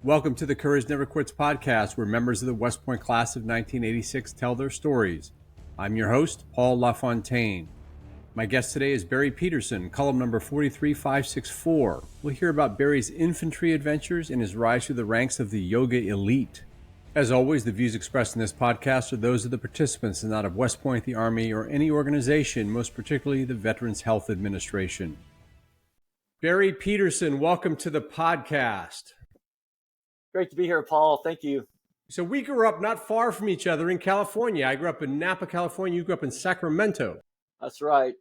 Welcome to the Courage Never Quits podcast, where members of the West Point class of 1986 tell their stories. I'm your host, Paul LaFontaine. My guest today is Barry Peterson, Cullum number 43564. We'll hear about Barry's infantry adventures and his rise through the ranks of the yoga elite. As always, the views expressed in this podcast are those of the participants and not of West Point, the Army, or any organization, most particularly the Veterans Health Administration. Barry Peterson, welcome to the podcast. Great to be here, Paul. Thank you. So we grew up not far from each other in California. I grew up in Napa, California. You grew up in Sacramento. That's right.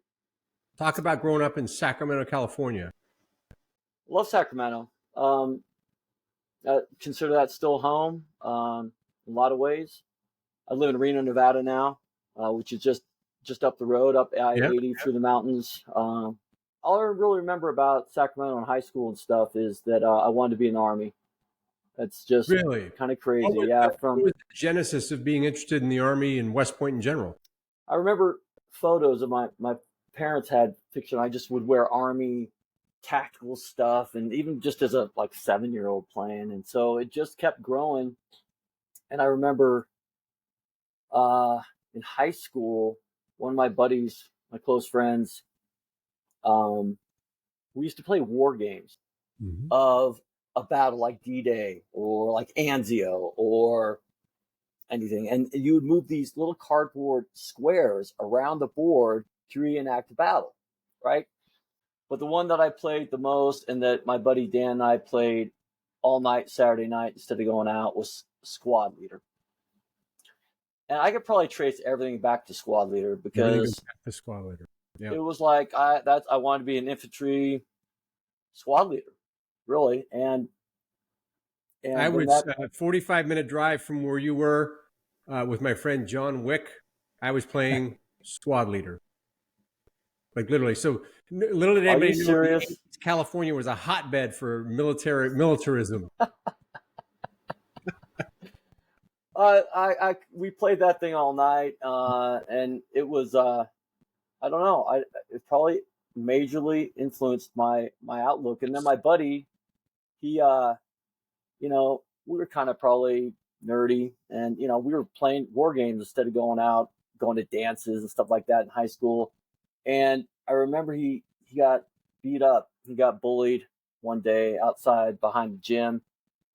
Talk about growing up in Sacramento, California. Love Sacramento. I consider that still home in a lot of ways. I live in Reno, Nevada now, which is just up the road, up I-80 through the mountains. All I really remember about Sacramento in high school and stuff is that I wanted to be in the Army. That's just really kind of crazy. What was the genesis of being interested in the Army and West Point in general? I remember photos of my parents had pictures. I just would wear Army tactical stuff, and even just as a 7-year-old playing. And so it just kept growing. And I remember in high school, one of my buddies, my close friends, we used to play war games of a battle like D-Day or like Anzio or anything. And you would move these little cardboard squares around the board to reenact a battle, right? But the one that I played the most and that my buddy Dan and I played all night Saturday night instead of going out was Squad Leader. And I could probably trace everything back to Squad Leader because it was like I wanted to be an infantry squad leader. Really, and I was a 45-minute drive from where you were with my friend John Wick. I was playing squad leader, like literally. So little did anybody know California was a hotbed for militarism. We played that thing all night, and it was I don't know. It probably majorly influenced my outlook, and then my buddy. He, we were kind of probably nerdy and, we were playing war games instead of going to dances and stuff like that in high school. And I remember he got beat up. He got bullied one day outside behind the gym.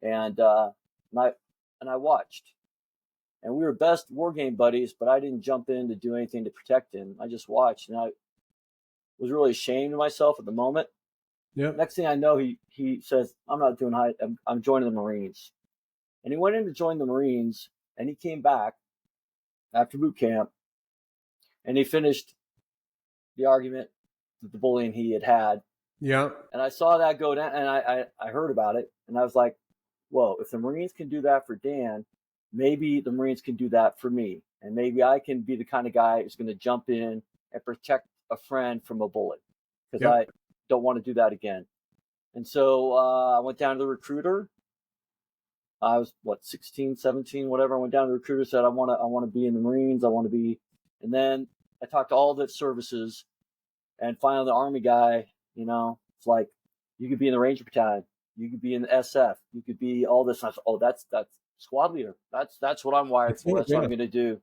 And I watched. And we were best war game buddies, but I didn't jump in to do anything to protect him. I just watched. And I was really ashamed of myself at the moment. Yep. Next thing I know, he says, I'm not doing I'm joining the Marines. And he went in to join the Marines, and he came back after boot camp, and he finished the argument with the bullying he had. Yeah. And I saw that go down, and I heard about it, and I was like, whoa, if the Marines can do that for Dan, maybe the Marines can do that for me. And maybe I can be the kind of guy who's going to jump in and protect a friend from a bullet. Because I don't want to do that again. And so I went down to the recruiter. I was 16, 17, whatever. I went down to the recruiter, said I want to be in the Marines. And then I talked to all the services, and finally the Army guy, it's like, you could be in the Ranger Battalion, you could be in the SF, you could be all this. And I said, oh, that's squad leader. That's what I'm wired for. That's what I'm going to do.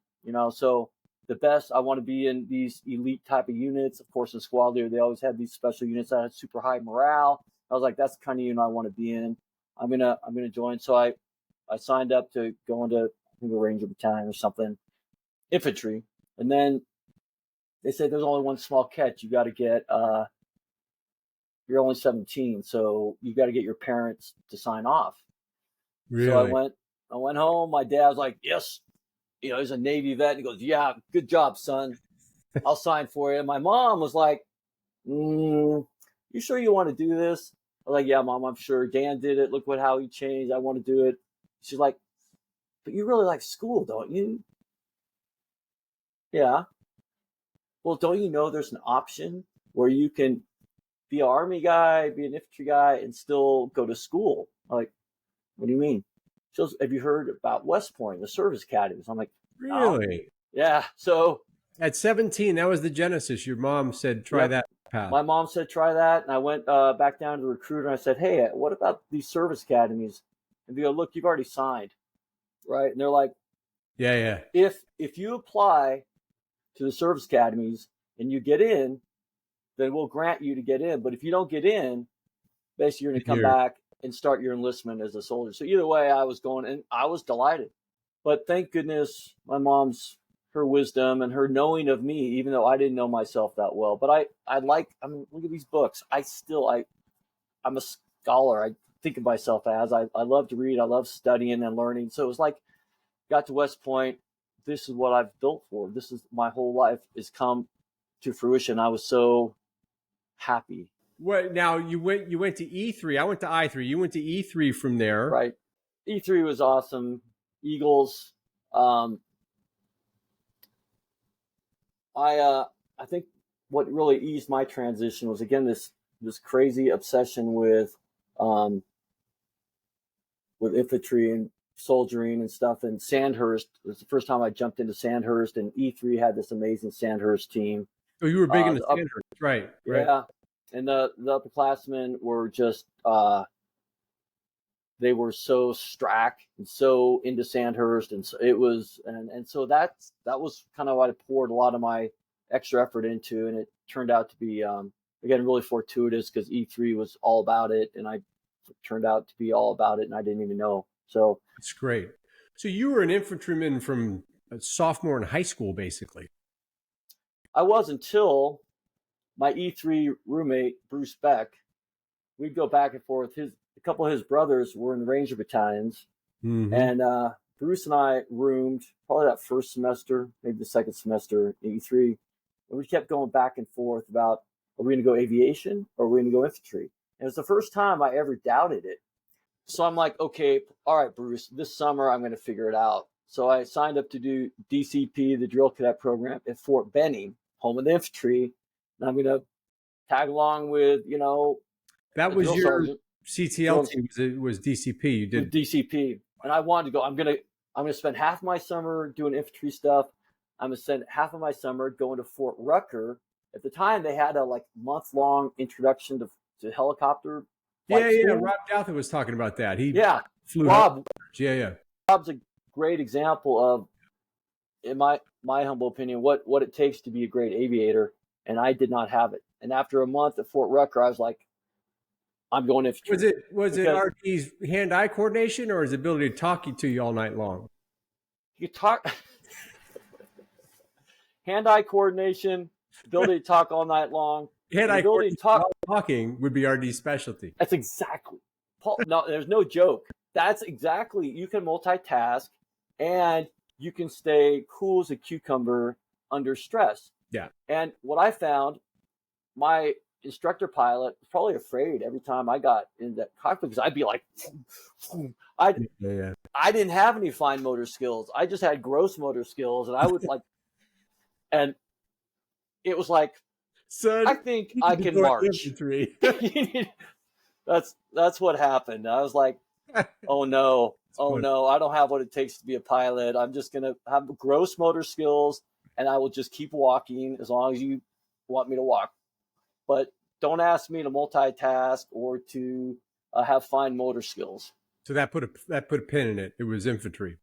So the best, I want to be in these elite type of units. Of course, in squad leader, they always had these special units that had super high morale. I was like, that's the kind of unit I want to be in. I'm gonna join. So I signed up to go into, I think, a Ranger Battalion or something, infantry. And then they said there's only one small catch. You got to get you're only 17, so you got to get your parents to sign off. Really? So I went home. My dad was like, yes. He's a Navy vet. And he goes, yeah, good job, son. I'll sign for you. And my mom was like, you sure you want to do this? I was like, yeah, Mom, I'm sure. Dan did it. Look how he changed. I want to do it. She's like, but you really like school, don't you? Yeah. Well, don't you know there's an option where you can be an Army guy, be an infantry guy, and still go to school? I'm like, what do you mean? She goes, have you heard about West Point, the service academies? I'm like, really? Yeah. So at 17, that was the genesis. Your mom said, try that path. My mom said, try that. And I went back down to the recruiter and I said, hey, what about these service academies? And they go, look, you've already signed, right? And they're like, Yeah, yeah. If you apply to the service academies and you get in, then we'll grant you to get in. But if you don't get in, basically you're going to come back and start your enlistment as a soldier. So either way, I was going, and I was delighted. But thank goodness my mom's, her wisdom and her knowing of me, even though I didn't know myself that well. But I mean, look at these books. I'm a scholar. I think of myself as I love to read. I love studying and learning. So it was like, got to West Point. This is what I've built for. This is my whole life has come to fruition. I was so happy. What now? You went to E3. I went to I3. You went to E3 from there, right? E3 was awesome. Eagles. I think what really eased my transition was again this crazy obsession with infantry and soldiering and stuff. And Sandhurst was the first time I jumped into Sandhurst, and E3 had this amazing Sandhurst team. Oh, you were big into Sandhurst, right? Yeah, and the upperclassmen were just they were so strack and so into Sandhurst, and so it was, and so that was kind of what I poured a lot of my extra effort into, and it turned out to be again really fortuitous because E3 was all about it, and I turned out to be all about it, and I didn't even know. So that's great. So you were an infantryman from a sophomore in high school, basically. I was until my E3 roommate Bruce Beck. We'd go back and forth. A couple of his brothers were in the Ranger battalions, and Bruce and I roomed probably that first semester, maybe the second semester in E3, and we kept going back and forth about, are we going to go aviation or are we going to go infantry? And it's the first time I ever doubted it. So I'm like, okay, all right, Bruce, this summer I'm going to figure it out. So I signed up to do DCP, the drill cadet program at Fort Benning, home of the infantry, and I'm going to tag along with, that was your sergeant. CTL team. It was DCP. You did DCP, and I wanted to go. I'm gonna spend half my summer doing infantry stuff. I'm gonna spend half of my summer going to Fort Rucker. At the time, they had a month-long introduction to helicopter. Yeah. Rob Douthat was talking about that. He flew. Rob. Yeah. Rob's a great example of, in my humble opinion, what it takes to be a great aviator, and I did not have it. And after a month at Fort Rucker, I was like, I'm going infantry. Was it RD's hand-eye coordination or his ability to talk to you all night long? You talk hand-eye coordination, ability to talk all night long. Hand-eye coordination talking would be RD's specialty. That's exactly. Paul, no, there's no joke. That's exactly. You can multitask, and you can stay cool as a cucumber under stress. Yeah. And what I found, my instructor pilot was probably afraid every time I got in that cockpit because I'd be like, I didn't have any fine motor skills. I just had gross motor skills, and I would and it was like, son, I think I can march. That's what happened. I was like, oh no, I don't have what it takes to be a pilot. I'm just gonna have gross motor skills, and I will just keep walking as long as you want me to walk. But don't ask me to multitask or to have fine motor skills. So that put a pin in it. It was infantry.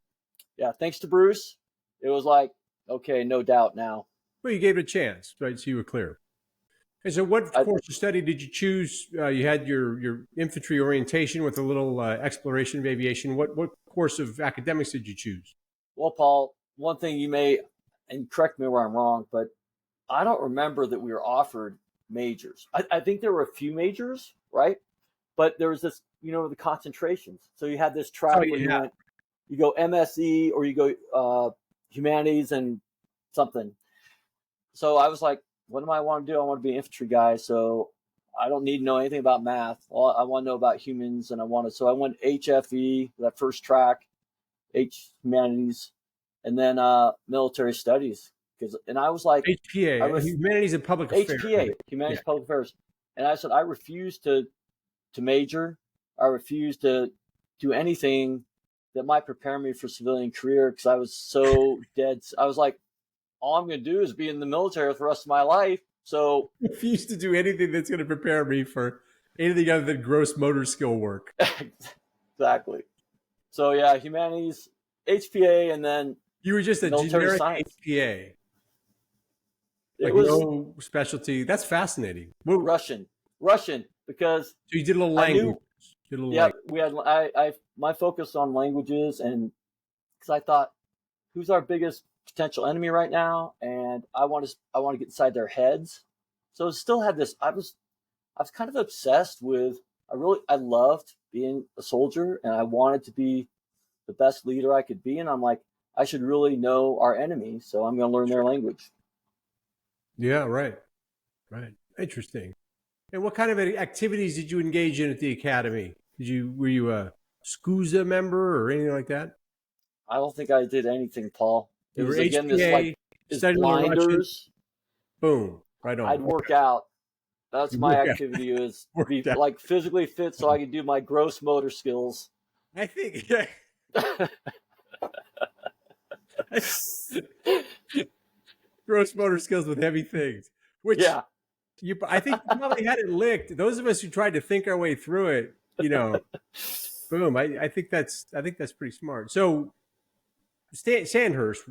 Yeah, thanks to Bruce, it was like, okay, no doubt now. Well, you gave it a chance, right? So you were clear. And so what course of study did you choose? You had your infantry orientation with a little exploration of aviation. What course of academics did you choose? Well, Paul, one thing you may, and correct me where I'm wrong, but I don't remember that we were offered majors. I think there were a few majors, right? But there was this, the concentrations. So you had this track where you go MSE or you go humanities and something. So I was like, what do I want to do? I want to be an infantry guy. So I don't need to know anything about math. I want to know about humans, and so I went HFE, that first track, humanities, and then military studies. And I was like, HPA, humanities and public affairs. HPA, humanities and public affairs. And I said, I refuse to major. I refuse to do anything that might prepare me for civilian career because I was so dead. I was like, all I'm going to do is be in the military for the rest of my life. So I refuse to do anything that's going to prepare me for anything other than gross motor skill work. Exactly. So yeah, humanities, HPA, and then You were just a military generic science. HPA, It like was no specialty. That's fascinating. Well, Russian, because so you did a little I language. knew. Did a little Yeah, language. we had I my focus on languages, and because I thought, who's our biggest potential enemy right now, and I want to get inside their heads. So it still had this. I was kind of obsessed with. I loved being a soldier, and I wanted to be the best leader I could be. And I'm like, I should really know our enemy, so I'm going to learn their language. Yeah, right. Right. Interesting. And what kind of activities did you engage in at the academy? Were you a SCUSA member or anything like that? I don't think I did anything, Paul. It You were was again this like HPA, is studying Russian. blinders. Boom, right on. I'd work out. That's You my work out. activity is be Worked out. like physically fit so I can do my gross motor skills. I think, yeah. Gross motor skills with heavy things, which Yeah. I think you probably had it licked. Those of us who tried to think our way through it, boom. I think that's pretty smart. So Sandhurst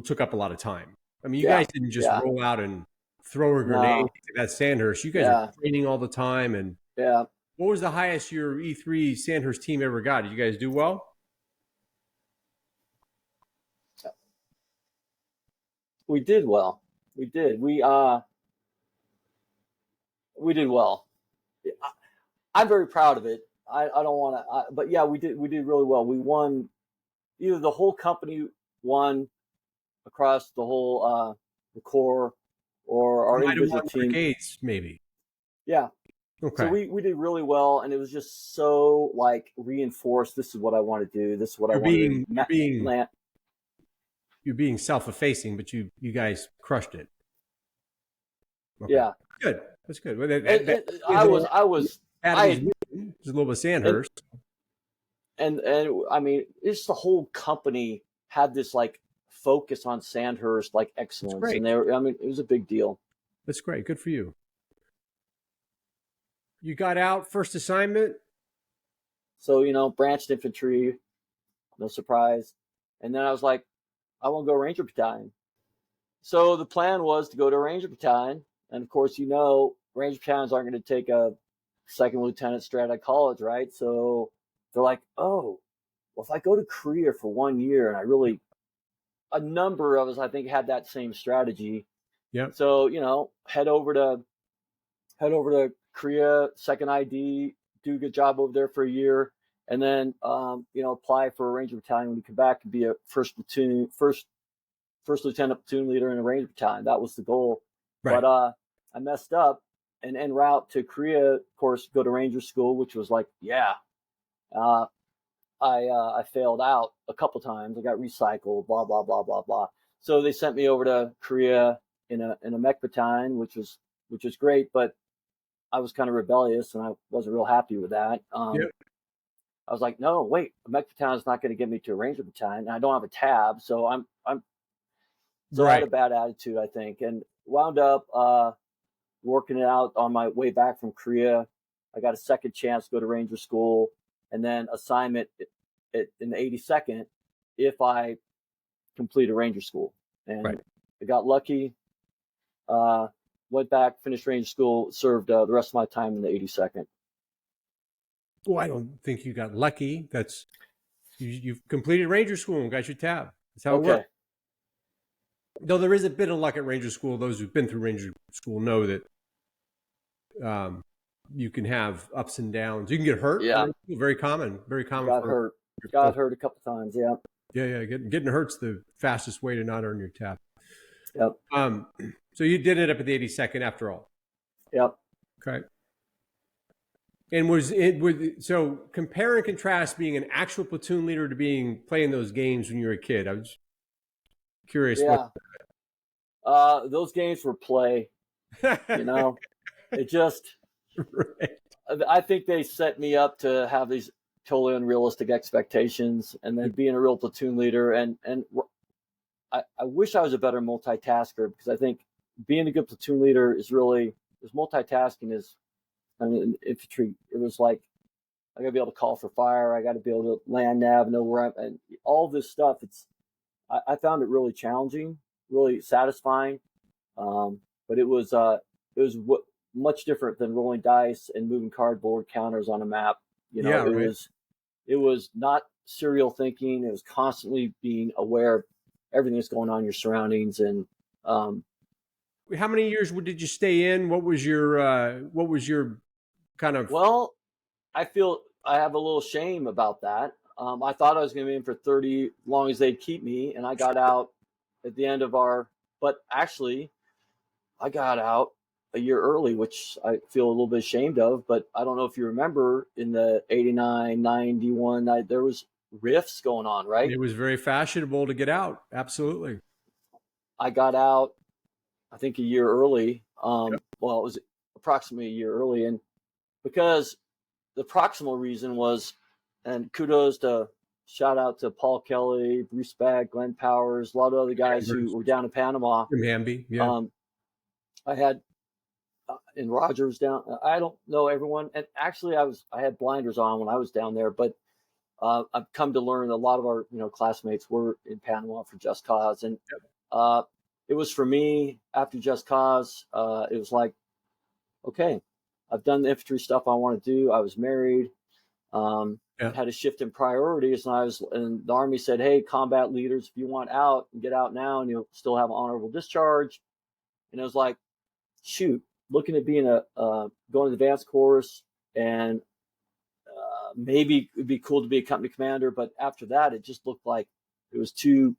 took up a lot of time. I mean, you Yeah. guys didn't just Yeah. roll out and throw a grenade No. to that Sandhurst. You guys Yeah. are training all the time. And Yeah. what was the highest your E3 Sandhurst team ever got? Did you guys do well? We did well. We did. We did well. I'm very proud of it. I don't want to, but yeah, we did really well. We won. Either the whole company won across the whole the Corps, or our Might have individual won team. brigades, maybe. Yeah. Okay. So we did really well, and it was just so like reinforced. This is what I want to do. This is what I want to land. You're being self-effacing, but you guys crushed it. Okay. Yeah. Good. That's good. Well, I was a little bit Sandhurst. And I mean, it's the whole company had this like focus on Sandhurst, like excellence, and I mean, it was a big deal. That's great. Good for you. You got out first assignment. So branched infantry, no surprise. And then I was like, I want to go Ranger Battalion. So the plan was to go to Ranger Battalion, and of course, Ranger Battalions aren't going to take a second lieutenant straight out of college, right? So they're like, oh, well, if I go to Korea for 1 year, and a number of us, I think, had that same strategy. Yeah. So, head over to Korea, second ID, do a good job over there for a year, and then, apply for a Ranger Battalion when you come back and be a first lieutenant platoon leader in a Ranger Battalion. That was the goal. Right. But I messed up, and en route to Korea, of course, go to Ranger School, which was like, yeah. I failed out a couple times. I got recycled, blah, blah, blah, blah, blah. So they sent me over to Korea in a mech battalion, which was great, but I was kind of rebellious and I wasn't real happy with that. I was like, no, wait, a mech battalion is not going to get me to a Ranger battalion. And I don't have a tab, so I had a bad attitude, I think, and wound up working it out on my way back from Korea. I got a second chance to go to Ranger School, and then assignment in the 82nd if I complete a Ranger School. And I got lucky, went back, finished Ranger School, served the rest of my time in the 82nd. Well, I don't think you got lucky. You've completed Ranger School and got your tab. That's how it works. Though there is a bit of luck at Ranger School. Those who've been through Ranger School know that you can have ups and downs. You can get hurt. Yeah. Very common. Very common. Got hurt a couple times. Yeah. Yeah. Getting hurt's the fastest way to not earn your tab. Yep. So you did it up at the 82nd after all. Yep. Okay. And so compare and contrast being an actual platoon leader to playing those games when you were a kid. I was curious. Yeah. Those games were play. It just. Right. I think they set me up to have these totally unrealistic expectations, and then being a real platoon leader. And I wish I was a better multitasker, because I think being a good platoon leader is multitasking is, in infantry, it was like I got to be able to call for fire. I got to be able to land nav, know where I'm, and all this stuff. I found it really challenging, really satisfying. But much different than rolling dice and moving cardboard counters on a map. Yeah, right. It was not serial thinking. It was constantly being aware of everything that's going on in your surroundings. And how many years did you stay in? What was your kind of? well, I feel I have a little shame about that. I thought I was going to be in for 30, long as they'd keep me, and I got out at the end of but actually, I got out a year early, which I feel a little bit ashamed of. But I don't know if you remember in the 89, 91, there was rifts going on, right? It was very fashionable to get out. Absolutely. I got out, I think, a year early. Yep. Well, it was approximately a year early. And because the proximal reason was, and kudos to shout out to Paul Kelly, Bruce Beck, Glenn Powers, a lot of other guys who were down in Panama. From Hamby, yeah. I had, and Roger was down. I don't know everyone, and actually, I had blinders on when I was down there. But I've come to learn a lot of our classmates were in Panama for Just Cause, and it was for me after Just Cause. It was like, okay, I've done the infantry stuff I want to do. I was married. Had a shift in priorities, and the Army said, "Hey, combat leaders, if you want out, get out now, and you'll still have an honorable discharge." And it was like, shoot, looking at being going to the advanced course, and maybe it'd be cool to be a company commander. But after that, it just looked like it was too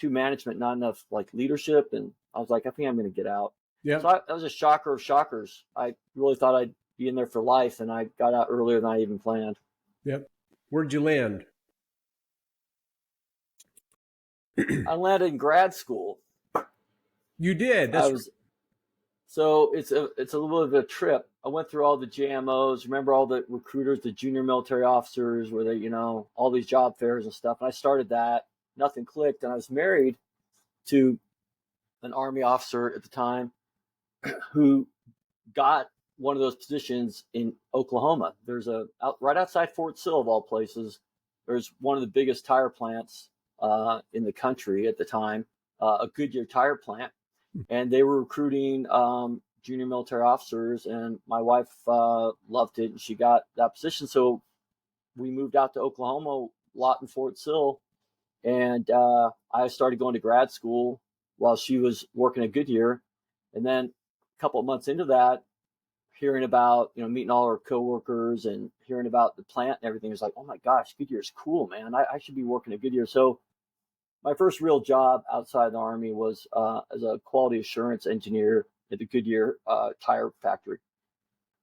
management, not enough like leadership. And I was like, I think I'm going to get out. Yeah. So that was a shocker of shockers. I really thought I'd be in there for life, and I got out earlier than I even planned. Yep. Where'd you land? I landed in grad school. You did. So it's a little bit of a trip. I went through all the JMOs. Remember all the recruiters, the junior military officers, where they, all these job fairs and stuff. And I started that. Nothing clicked, and I was married to an Army officer at the time who got one of those positions in Oklahoma. There's right outside Fort Sill, of all places. There's one of the biggest tire plants in the country at the time, a Goodyear tire plant, and they were recruiting junior military officers. And my wife loved it, and she got that position. So we moved out to Oklahoma, lot in Fort Sill, and I started going to grad school while she was working at Goodyear. And then a couple of months into that, hearing about, meeting all our coworkers and hearing about the plant and everything, was like, oh my gosh, Goodyear's cool, man. I should be working at Goodyear. So my first real job outside the Army was as a quality assurance engineer at the Goodyear tire factory.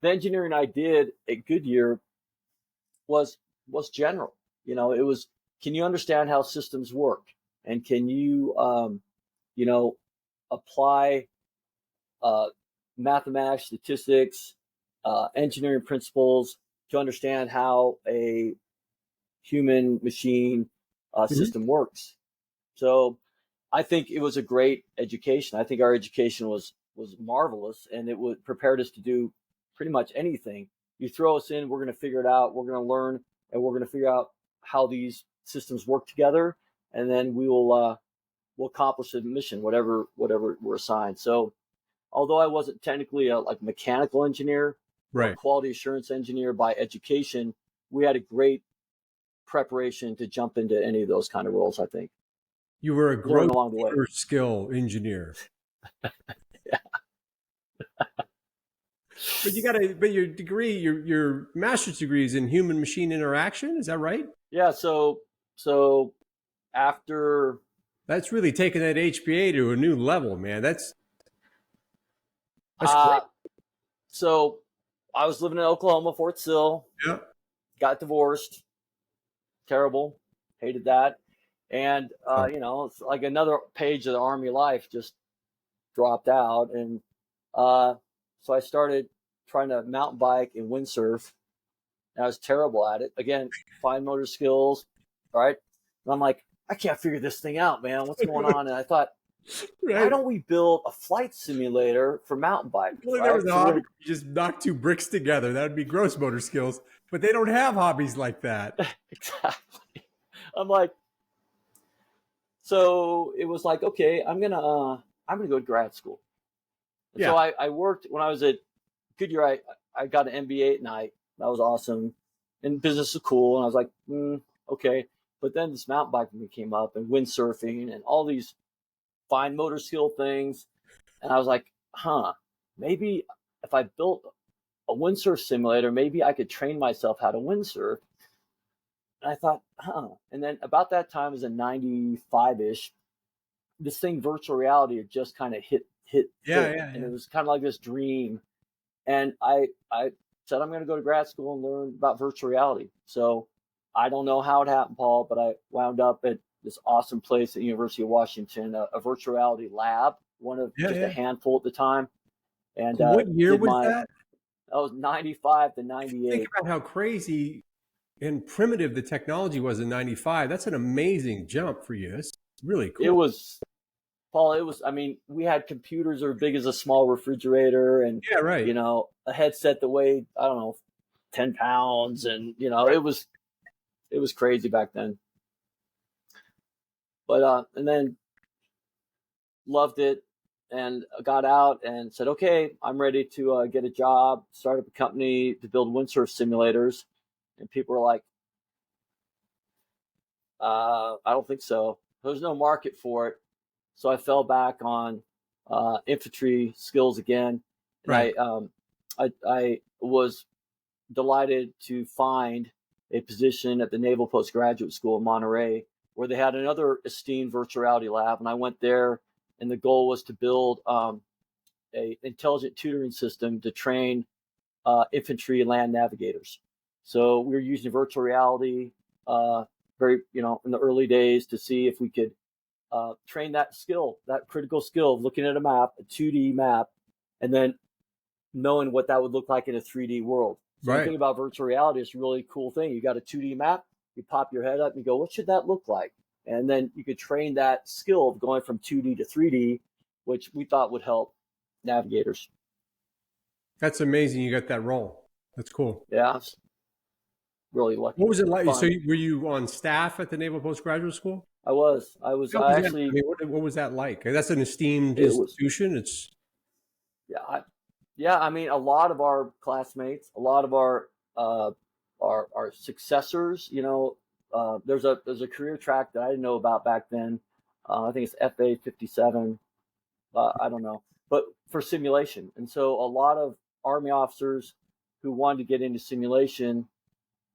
The engineering I did at Goodyear was general. It was, can you understand how systems work? And can you, apply mathematics, statistics, engineering principles to understand how a human machine system works? So I think it was a great education. I think our education was marvelous, and it prepared us to do pretty much anything. You throw us in, we're going to figure it out. We're going to learn, and we're going to figure out how these systems work together, and then we'll accomplish the mission, whatever we're assigned. So although I wasn't technically a mechanical engineer, right, or quality assurance engineer by education, we had a great preparation to jump into any of those kind of roles, I think. you were a Learn gross along the way. motor skill engineer. Yeah. But your degree, your master's degree is in human machine interaction. Is that right? Yeah. So after, that's really taking that HBA to a new level, man. That's great. So I was living in Oklahoma, Fort Sill. Yeah. Got divorced. Terrible. Hated that. And it's like another page of the Army life just dropped out. And so I started trying to mountain bike and windsurf. And I was terrible at it. Again, fine motor skills, right? And I'm like, I can't figure this thing out, man. What's going on? And I thought, why Right. don't we build a flight simulator for mountain bike, Well, there right? was a hobby. You just knock two bricks together. That would be gross motor skills. But they don't have hobbies like that. Exactly. I'm like, so it was like, okay, I'm gonna go to grad school. And Yeah. so I worked when I was at Goodyear. I got an MBA at night. That was awesome, and business was cool. And I was like, okay. But then this mountain biking came up, and windsurfing, and all these fine motor skill things. And I was like, maybe if I built a windsurf simulator, maybe I could train myself how to windsurf. And I thought, And then about that time, it was in '95 ish. This thing, virtual reality, had just kind of hit, Yeah. and it was kind of like this dream. And I said I'm going to go to grad school and learn about virtual reality. So I don't know how it happened, Paul, but I wound up at this awesome place at the University of Washington, a virtual reality lab, one of Yeah. just a handful at the time, and What year did was my. that? That was '95 to Think '98. about how crazy and primitive the technology was in 95. That's an amazing jump for you. That's really It cool. was, Paul. It was. I mean, we had computers that were big as a small refrigerator, and Yeah, right. a headset that weighed, I don't know, 10 pounds, and Right. it was crazy back then. But and then loved it, and got out and said, okay, I'm ready to get a job, start up a company to build windsurf simulators. And people were like, I don't think so. There's no market for it. So I fell back on infantry skills again, and Right. I was delighted to find a position at the Naval Postgraduate School in Monterey, where they had another esteemed virtual reality lab, and I went there, and the goal was to build a intelligent tutoring system to train infantry and land navigators. So we were using virtual reality, very in the early days, to see if we could train that skill, that critical skill of looking at a map, a 2D map, and then knowing what that would look like in a 3D world. So when you Right. think about virtual reality, it's a really cool thing. You got a 2D map, you pop your head up and you go, what should that look like? And then you could train that skill of going from 2D to 3D, which we thought would help navigators. That's amazing. You got that role. That's cool. Yeah, it's really What lucky. was it like? So Fun. were you on staff at the Naval Postgraduate School? How was I that? I actually, mean, what was that like? That's an esteemed it was, institution. It's yeah, yeah. I mean, a lot of our classmates, a lot of uh, our successors, there's a career track that I didn't know about back then. I think it's FA 57. I don't know, but for simulation. And so a lot of Army officers who wanted to get into simulation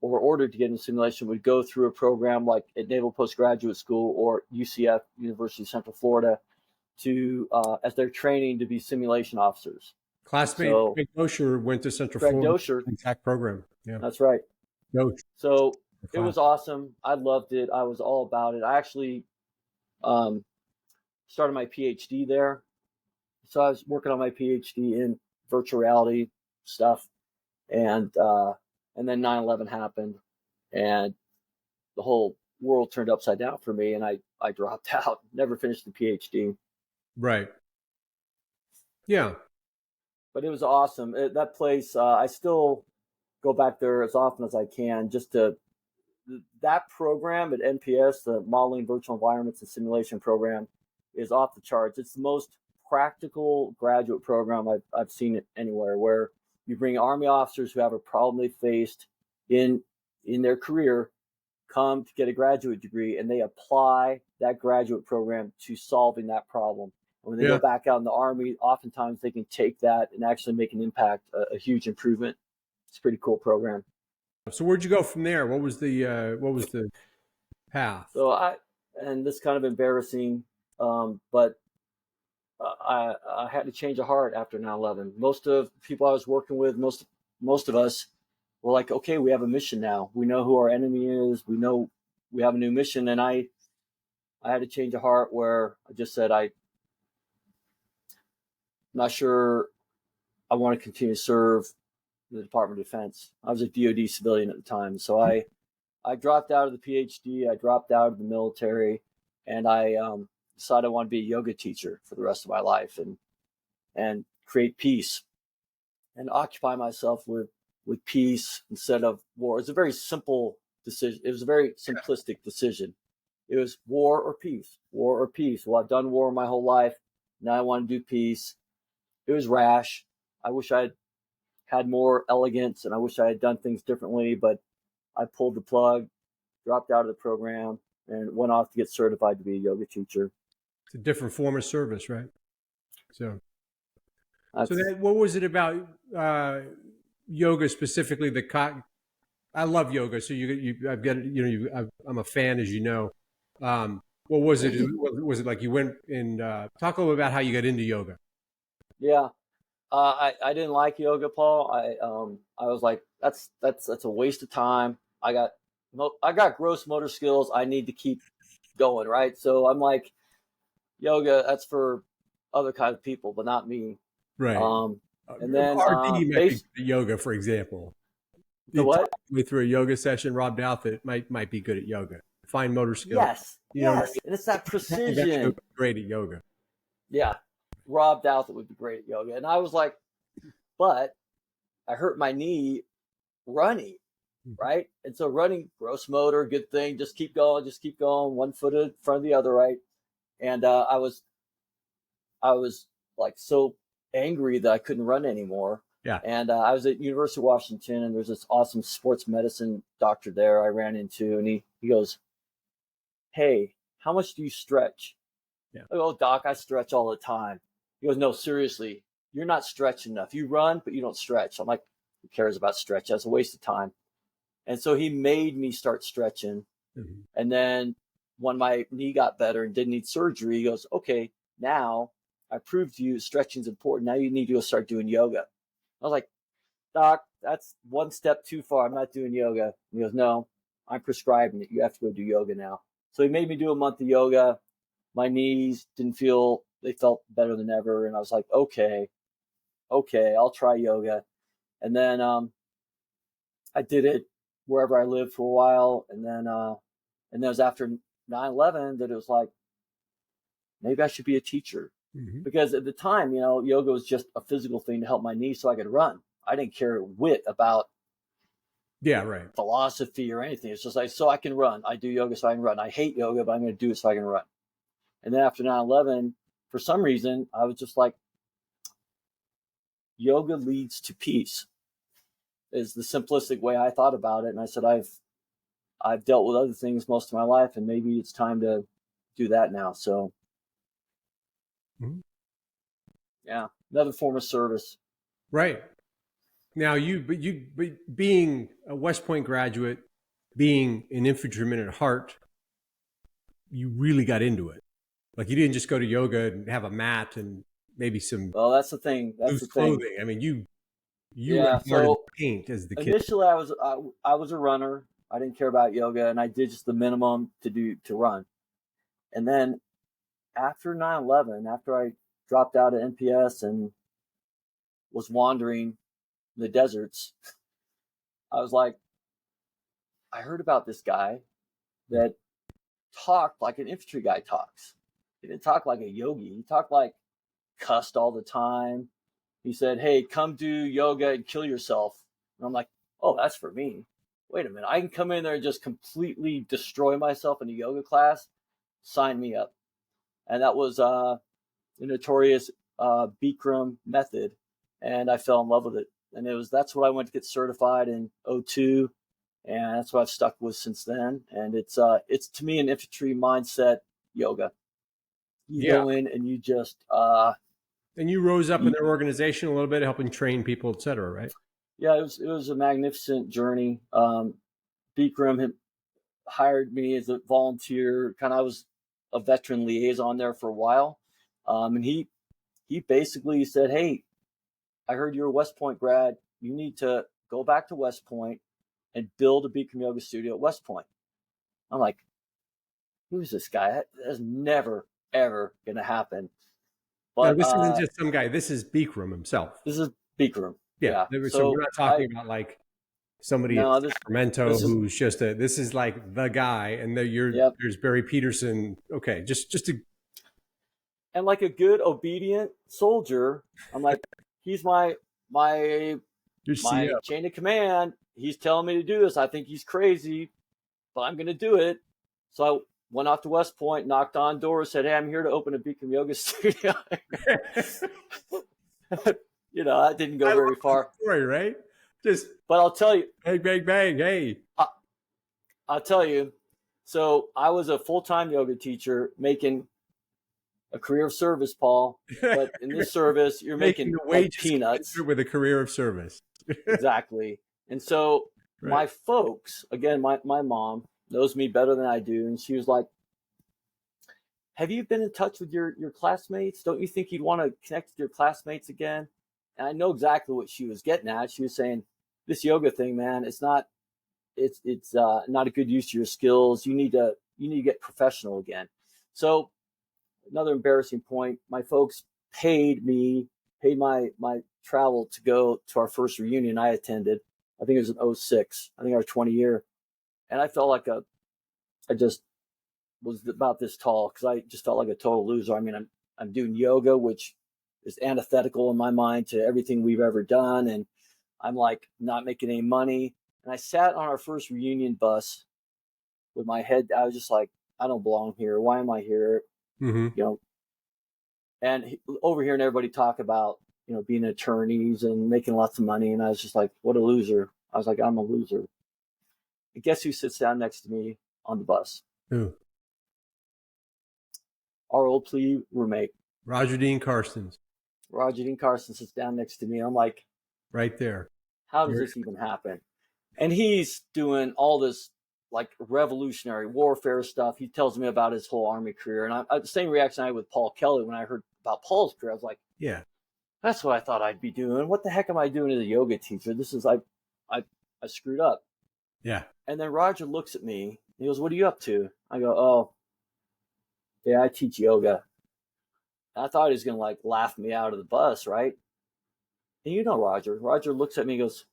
or ordered to get into simulation would go through a program like at Naval Postgraduate School or UCF, University of Central Florida, to as their training to be simulation officers. And classmate so Greg Dosher went to Central Greg Florida Dosher, exact program. Yeah, that's right. Dosh, So the it class. was awesome. I loved it. I was all about it. I actually um, started my PhD there. So I was working on my PhD in virtual reality stuff, and then 9/11 happened, and the whole world turned upside down for me, and I dropped out. Never finished the PhD, Right. Yeah. but it was awesome. That place, I still go back there as often as I can, just to that program at NPS, the Modeling Virtual Environments and Simulation program, is off the charts. It's the most practical graduate program I've seen it anywhere, where you bring Army officers who have a problem they faced in their career, come to get a graduate degree, and they apply that graduate program to solving that problem. And when they go Yeah. back out in the Army, oftentimes they can take that and actually make an impact, a huge improvement. It's a pretty cool program. So where'd you go from there? What was the path? So and this is kind of embarrassing, but I had to change a heart after 9/11. Most of the people I was working with, most of us were like, okay, we have a mission now. We know who our enemy is. We know we have a new mission. And I had to change a heart, where I just said, I'm not sure I want to continue to serve the Department of Defense. I was a DoD civilian at the time. So I dropped out of the PhD. I dropped out of the military, and I decided I want to be a yoga teacher for the rest of my life and create peace and occupy myself with peace instead of war. It's a very simple decision. It was a very simplistic decision. It was war or peace, war or peace. Well, I've done war my whole life. Now I want to do peace. It was rash. I wish I had more elegance, and I wish I had done things differently, but I pulled the plug, dropped out of the program, and went off to get certified to be a yoga teacher. It's a different form of service, right? So what was it about yoga specifically? I love yoga, so I've got I'm a fan, as you know. What was it? Was it like you went and talk a little about how you got into yoga? Yeah, I didn't like yoga, Paul. I was like, that's a waste of time. I got gross motor skills. I need to keep going, right? So I'm like, yoga, that's for other kind of people, but not me. Right. And then RD might be yoga, for example. The what? We through a yoga session, Rob Douthit might be good at yoga. Fine motor skills. Yes, yes, and it's that precision. Great at yoga. Yeah, Rob Douthit would be great at yoga, and I was like, but I hurt my knee running, right? And so running, gross motor, good thing. Just keep going, 1 foot in front of the other, right? And I was like so angry that I couldn't run anymore. Yeah. And I was at University of Washington, and there's this awesome sports medicine doctor there I ran into, and he goes, "Hey, how much do you stretch?" Yeah. I go, "Oh, doc, I stretch all the time." He goes, "No, seriously, you're not stretching enough. You run, but you don't stretch." I'm like, who cares about stretch? That's a waste of time. And so he made me start stretching. Mm-hmm. And then when my knee got better and didn't need surgery, he goes, "Okay, now I proved to you stretching is important. Now you need to go start doing yoga." I was like, "Doc, that's one step too far. I'm not doing yoga." And he goes, "No, I'm prescribing it. You have to go do yoga now." So he made me do a month of yoga. My knees they felt better than ever. And I was like, okay, I'll try yoga. And then I did it wherever I lived for a while. And then it was after 9/11 that it was like, maybe I should be a teacher. Mm-hmm. Because at the time, yoga was just a physical thing to help my knee so I could run. I didn't care a whit about philosophy or anything. It's just like, so I can run. I do yoga so I can run. I hate yoga, but I'm going to do it so I can run. And then after 9/11, for some reason, I was just like, yoga leads to peace is the simplistic way I thought about it. And I said, I've dealt with other things most of my life, and maybe it's time to do that now. So mm-hmm. Yeah, another form of service. Right. Now being a West Point graduate, being an infantryman at heart, you really got into it. Like, you didn't just go to yoga and have a mat and maybe some. Well, that's the thing. That's the clothing. Thing. I mean, you learned to paint as the kid. Initially, I was a runner. I didn't care about yoga, and I did just the minimum to run. And then after 9/11, after I dropped out of NPS and was wandering in the deserts, I was like, I heard about this guy that talked like an infantry guy talks. He didn't talk like a yogi. He talked like cussed all the time. He said, "Hey, come do yoga and kill yourself." And I'm like, oh, that's for me. Wait a minute. I can come in there and just completely destroy myself in a yoga class. Sign me up. And that was the notorious Bikram method. And I fell in love with it. And that's what I went to get certified in 2002. And that's what I've stuck with since then. And it's to me an infantry mindset yoga. You go in and you just and you rose up in their organization a little bit, helping train people, et cetera, right? Yeah, it was a magnificent journey. Bikram had hired me as a volunteer. I was a veteran liaison there for a while. And he basically said, "Hey, I heard you're a West Point grad. You need to go back to West Point and build a Bikram yoga studio at West Point." I'm like, who's this guy? That's never, ever going to happen. But this isn't just some guy. This is Bikram himself. This is Bikram. Yeah. So we're not talking about like somebody in Sacramento who's this is like the guy. And there's Barry Peterson. Okay. Just to And like a good obedient soldier, I'm like, he's my Your my CO. chain of command. He's telling me to do this. I think he's crazy, but I'm going to do it. So I went off to West Point, knocked on doors, said, "Hey, I'm here to open a Bikram yoga studio." That didn't go I very love the far. story, right? Just But I'll tell you, bang, bang, bang. Hey. I'll tell you. So I was a full-time yoga teacher making a career of service, Paul. But in this service, you're Making making the like wages peanuts. with a career of service. Exactly. And so Right. my folks, again, my mom knows me better than I do. And she was like, "Have you been in touch with your classmates? Don't you think you'd want to connect with your classmates again?" And I know exactly what she was getting at. She was saying, "This yoga thing, man, it's not a good use of your skills. You need to get professional again." So another embarrassing point, my folks paid my travel to go to our first reunion I attended. I think it was in '06. I think our 20 year. And I felt like I just was about this tall because I just felt like a total loser. I mean, I'm doing yoga, which is antithetical in my mind to everything we've ever done. And I'm like not making any money. And I sat on our first reunion bus with my head. I was just like, I don't belong here. Why am I here? Mm-hmm. You know, and overhearing everybody talk about, being attorneys and making lots of money. And I was just like, what a loser. I was like, I'm a loser. And guess who sits down next to me on the bus? Who? Our old plebe roommate, Roger Dean Carstens. Roger Dean Carson, sits down next to me. I'm like, Right there. how does this even happen? And he's doing all this like revolutionary warfare stuff. He tells me about his whole army career. And I the same reaction I had with Paul Kelly when I heard about Paul's career. I was like, Yeah. that's what I thought I'd be doing. What the heck am I doing as a yoga teacher? I screwed up. Yeah. And then Roger looks at me. And he goes, "What are you up to?" I go, "Oh, yeah, I teach yoga." And I thought he was going to like laugh me out of the bus, right? And Roger. Roger looks at me and goes,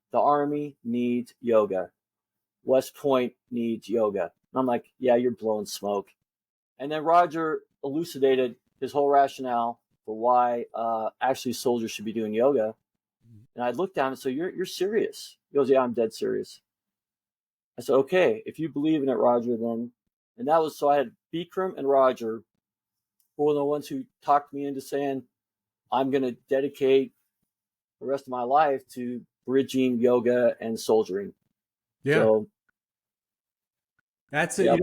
"The Army needs yoga. West Point needs yoga." And I'm like, "Yeah, you're blowing smoke." And then Roger elucidated his whole rationale for why actually soldiers should be doing yoga. And I looked down and said, "You're serious?" He goes, "Yeah, I'm dead serious." I said, "Okay, if you believe in it, Roger, then." And that was so I had Bikram and Roger were the ones who talked me into saying, I'm going to dedicate the rest of my life to bridging yoga and soldiering. Yeah. So That's yep.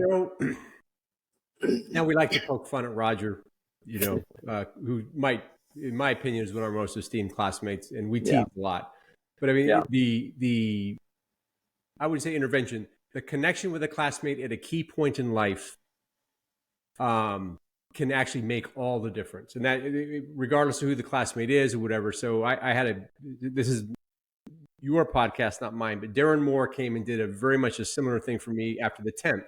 Now we like to poke fun at Roger, who might, in my opinion, is one of our most esteemed classmates, and we tease a lot. But I mean, Yeah. the I would say intervention, the connection with a classmate at a key point in life, can actually make all the difference, and that regardless of who the classmate is or whatever. So I had this is your podcast, not mine, but Darren Moore came and did a very much a similar thing for me after the 10th.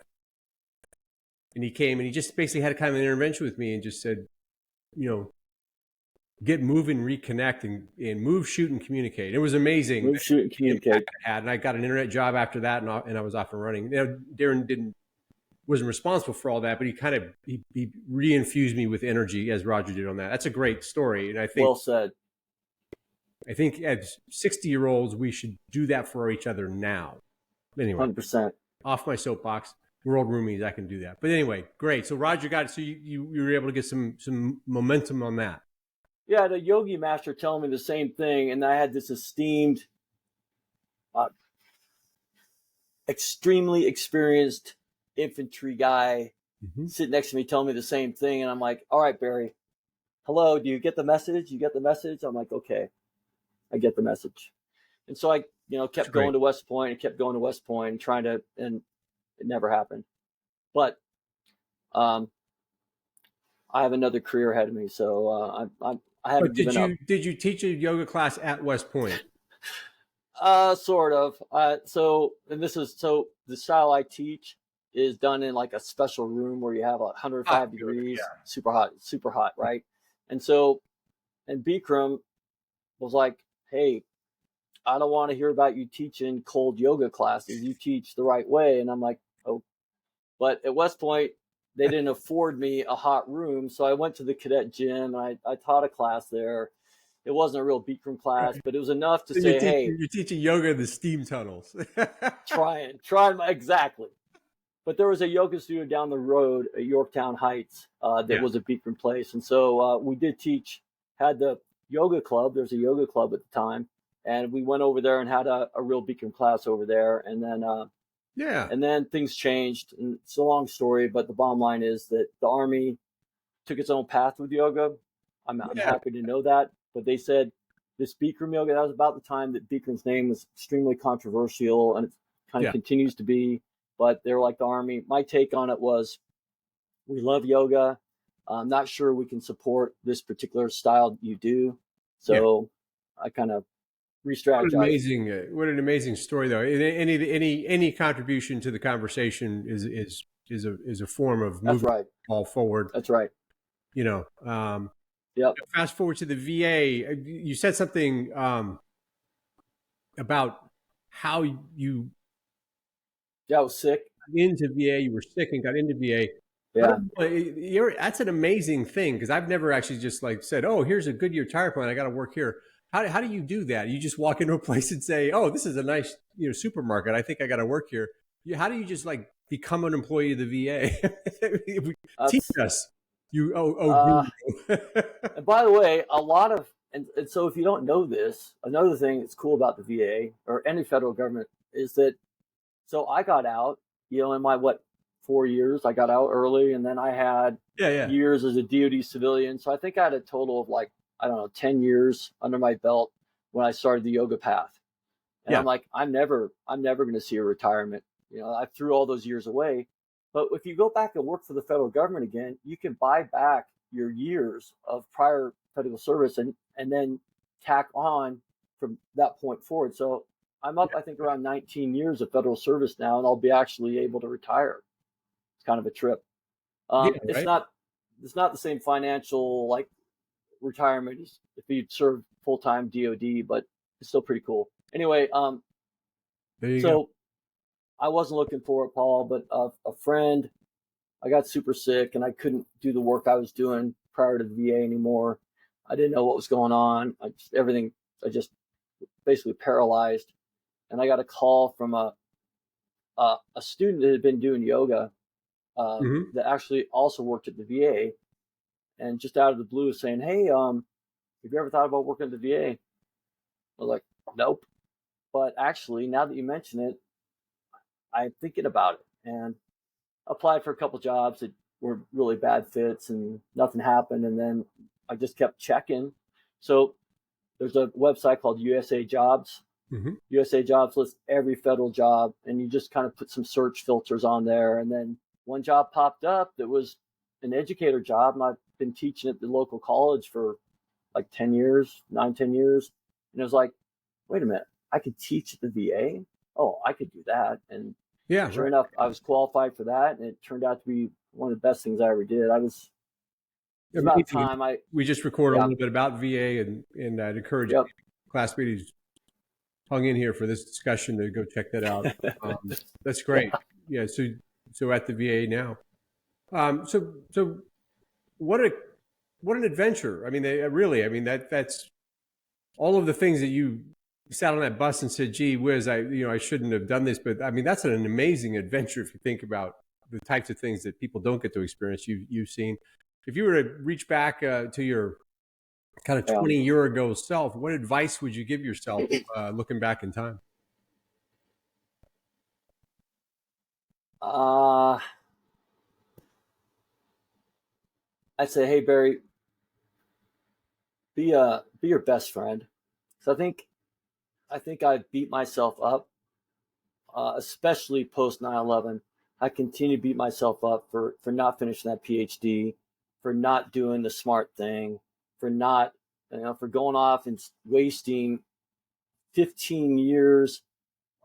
And he came and he just basically had kind of an intervention with me and just said, get moving, reconnect, and move, shoot, and communicate. It was amazing. Move, shoot, and communicate. And I got an internet job after that, and I was off and running. Darren wasn't responsible for all that, but he reinfused me with energy as Roger did on that. That's a great story, and I think Well said. I think as 60-year-olds, we should do that for each other now. Anyway, 100%. Off my soapbox. We're old roomies. I can do that. But anyway, great. So Roger got it. So you were able to get some momentum on that. Yeah, the yogi master telling me the same thing, and I had this esteemed, extremely experienced infantry guy sitting next to me telling me the same thing, and I'm like, all right, Barry, hello, do you get the message? You get the message? I'm like, okay, I get the message. And so I, kept going to West Point and kept going to West Point and and it never happened. But I have another career ahead of me, so I haven't given up. Did you teach a yoga class at West Point? Sort of. So the style I teach is done in like a special room where you have 105 degrees, super hot, right? And Bikram was like, "Hey, I don't want to hear about you teaching cold yoga classes. You teach the right way." And I'm like, "Oh," but at West Point, they didn't afford me a hot room. So I went to the cadet gym and I taught a class there. It wasn't a real Bikram class, but it was enough to So say, hey, you're teaching yoga in the steam tunnels. try exactly. But there was a yoga studio down the road at Yorktown Heights that Yeah. was a Bikram place. And so we did had the yoga club. There's a yoga club at the time. And we went over there and had a real Bikram class over there. Yeah. And then things changed. And it's a long story, but the bottom line is that the Army took its own path with yoga. I'm Yeah. happy to know that. But they said this Bikram yoga, that was about the time that Bikram's name was extremely controversial, and it kind of continues to be. But they're like the Army. My take on it was, we love yoga. I'm not sure we can support this particular style you do. So I kind of re-strategized. What an amazing story, though. Any contribution to the conversation is a form of That's moving right. all forward. That's right. You know, Yep. fast forward to the VA. You said something about how you Yeah, I was sick. got into VA. You were sick and got into VA. Yeah. That's an amazing thing, because I've never actually just like said, "Oh, here's a Goodyear tire plant. I got to work here." How do you do that? You just walk into a place and say, "Oh, this is a nice supermarket. I think I got to work here." How do you just like become an employee of the VA? Teach us. And by the way, a lot of and so if you don't know this, another thing that's cool about the VA or any federal government is that so I got out, in my 4 years, I got out early, and then I had years as a DoD civilian. So I think I had a total of 10 years under my belt when I started the yoga path. And I'm like, I'm never going to see a retirement. I threw all those years away. But if you go back and work for the federal government again, you can buy back your years of prior federal service and then tack on from that point forward. So I'm up, I think, around 19 years of federal service now, and I'll be actually able to retire. It's kind of a trip. It's not the same financial retirement as if you serve full-time DoD, but it's still pretty cool. Anyway, there you go. I wasn't looking for it, Paul, but a friend, I got super sick and I couldn't do the work I was doing prior to the VA anymore. I didn't know what was going on. I just basically paralyzed. And I got a call from a student that had been doing yoga that actually also worked at the VA, and just out of the blue saying, "Hey, have you ever thought about working at the VA?" I was like, "Nope." But actually, now that you mention it, I'm thinking about it, and applied for a couple jobs that were really bad fits, and nothing happened. And then I just kept checking. So there's a website called USA Jobs. USA Jobs lists every federal job, and you just kind of put some search filters on there. And then one job popped up that was an educator job, and I've been teaching at the local college for 10 years. And it was like, wait a minute, I could teach at the VA? Oh, I could do that. And sure enough, I was qualified for that, and it turned out to be one of the best things I ever did. About time. We just recorded a little bit about VA, and I'd encourage classmates who's hung in here for this discussion to go check that out. That's great. Yeah. So at the VA now. So what an adventure. I mean, that's all of the things that you sat on that bus and said, "Gee whiz, I shouldn't have done this." But I mean, that's an amazing adventure if you think about the types of things that people don't get to experience. You've seen. If you were to reach back to your kind of 20-year ago self, what advice would you give yourself looking back in time? I'd say, hey Barry, be your best friend. So I think I beat myself up, especially post 9/11. I continue to beat myself up for not finishing that PhD, for not doing the smart thing, for not for going off and wasting 15 years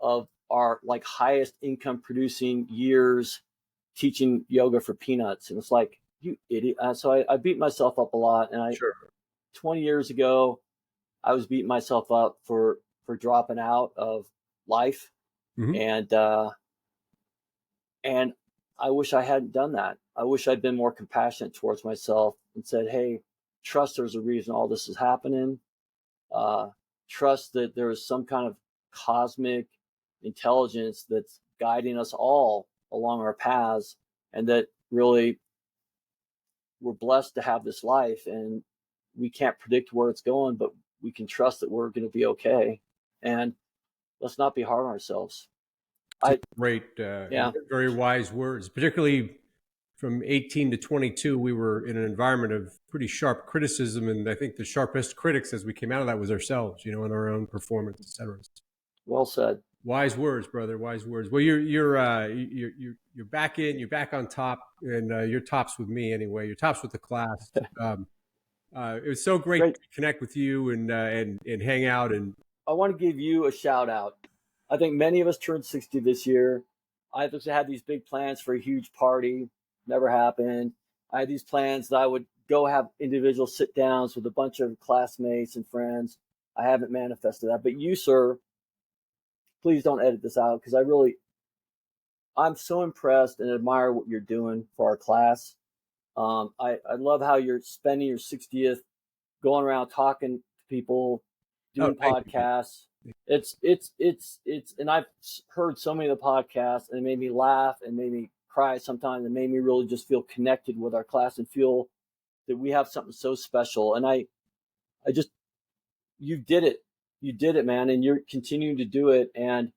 of our highest income producing years teaching yoga for peanuts. And it's like, you idiot. So I beat myself up a lot. And 20 years ago, I was beating myself up for dropping out of life. And I wish I hadn't done that. I wish I'd been more compassionate towards myself and said, hey, trust there's a reason all this is happening. Trust that there is some kind of cosmic intelligence that's guiding us all along our paths, and that really we're blessed to have this life, and we can't predict where it's going, but we can trust that we're going to be okay. And let's not be hard on ourselves. Great, very wise words. Particularly from 18 to 22, we were in an environment of pretty sharp criticism, and I think the sharpest critics as we came out of that was ourselves, in our own performance, etc. Well said. Wise words, brother. Wise words. Well, you're back in. You're back on top, and you're tops with me anyway. You're tops with the class. It was so great to connect with you and hang out. And I want to give you a shout out. I think many of us turned 60 this year. I had these big plans for a huge party. Never happened. I had these plans that I would go have individual sit downs with a bunch of classmates and friends. I haven't manifested that. But you, sir, please don't edit this out, because I'm so impressed and admire what you're doing for our class. I love how you're spending your 60th going around talking to people, doing podcasts. It's and I've heard so many of the podcasts, and it made me laugh and made me cry sometimes, and made me really just feel connected with our class and feel that we have something so special. And I just, you did it, man, and you're continuing to do it. And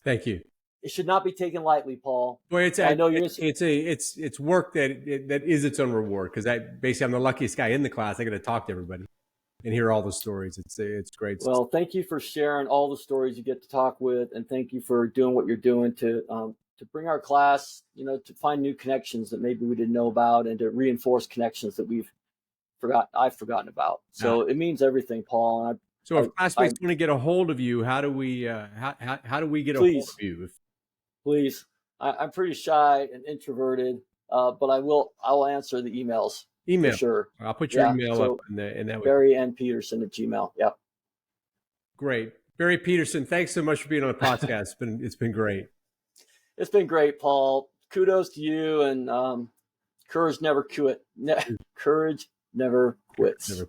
thank you. It should not be taken lightly, Paul. Well, it's work that is its own reward, because basically I'm the luckiest guy in the class. I get to talk to everybody and hear all the stories. It's great. Well, thank you for sharing all the stories you get to talk with, and thank you for doing what you're doing to bring our class, to find new connections that maybe we didn't know about, and to reinforce connections that I've forgotten about. So It means everything, Paul. So if classmates want to get a hold of you, how do we get a hold of you? Please. I'm pretty shy and introverted, but I will answer the emails. Email. For sure. I'll put your email up. And that Barry N. Peterson at Gmail. Yep. Great. Barry Peterson, thanks so much for being on the podcast. It's been great. It's been great, Paul. Kudos to you, and courage never quits. Courage never quits.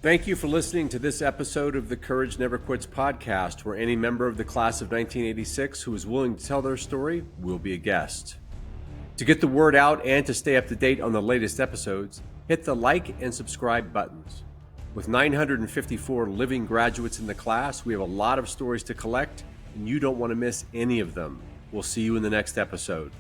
Thank you for listening to this episode of the Courage Never Quits podcast, where any member of the class of 1986 who is willing to tell their story will be a guest. To get the word out and to stay up to date on the latest episodes, hit the like and subscribe buttons. With 954 living graduates in the class, we have a lot of stories to collect, and you don't want to miss any of them. We'll see you in the next episode.